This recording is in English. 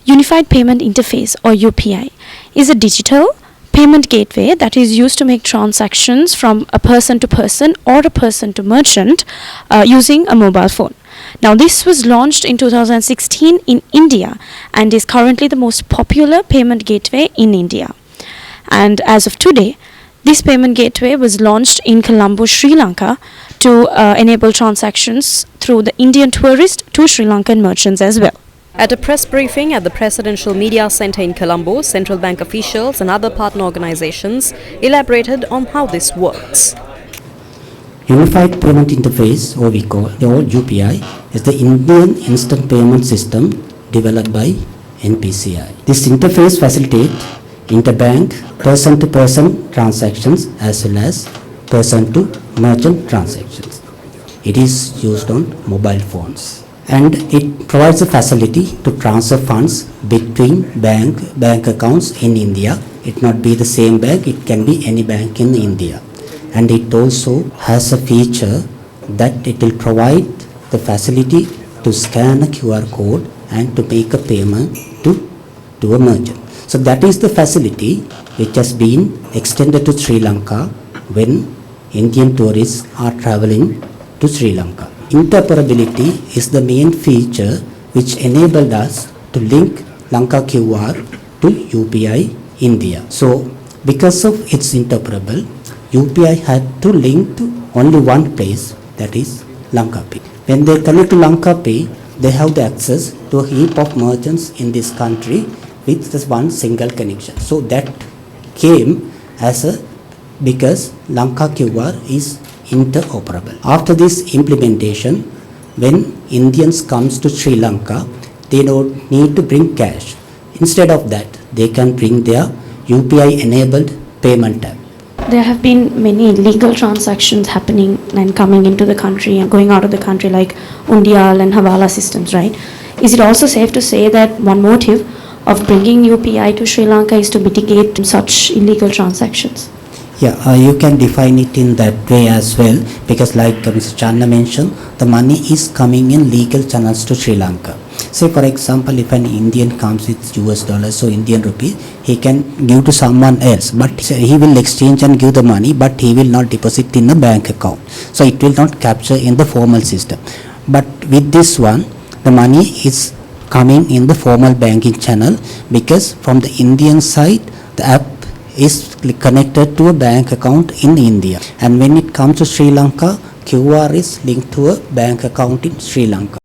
Unified Payment Interface, or UPI, is a digital payment gateway that is used to make transactions from a person to person or a person to merchant using a mobile phone. Now, this was launched in 2016 in India and is currently the most popular payment gateway in India. And as of today, this payment gateway was launched in Colombo, Sri Lanka, to enable transactions through the Indian tourist to Sri Lankan merchants as well. At a press briefing at the Presidential Media Centre in Colombo, central bank officials and other partner organizations elaborated on how this works. Unified Payment Interface, or we call or UPI, is the Indian instant payment system developed by NPCI. This interface facilitates interbank person-to-person transactions as well as person-to-merchant transactions. It is used on mobile phones, and it provides a facility to transfer funds between bank accounts in India. It not be the same bank, it can be any bank in India. And it also has a feature that it will provide the facility to scan a QR code and to make a payment to a merchant. So that is the facility which has been extended to Sri Lanka when Indian tourists are traveling to Sri Lanka. Interoperability is the main feature which enabled us to link Lanka QR to UPI India. So because of its interoperable, UPI had to link to only one place, that is Lanka Pay. When they connect to Lanka Pay, they have the access to a heap of merchants in this country with this one single connection. So that came as a because Lanka QR is interoperable. After this implementation, when Indians comes to Sri Lanka, they don't need to bring cash. Instead of that, they can bring their UPI enabled payment app. There have been many illegal transactions happening and coming into the country and going out of the country, like Undial and Hawala systems, right? Is it also safe to say that one motive of bringing UPI to Sri Lanka is to mitigate such illegal transactions? Yeah, you can define it in that way as well, because like Mr. Channa mentioned, the money is coming in legal channels to Sri Lanka. Say for example, if an Indian comes with US dollars, so Indian rupee, he can give to someone else, but he will exchange and give the money, but he will not deposit in a bank account. So it will not capture in the formal system. But with this one, the money is coming in the formal banking channel, because from the Indian side, the app is connected to a bank account in India, and when it comes to Sri Lanka, QR is linked to a bank account in Sri Lanka.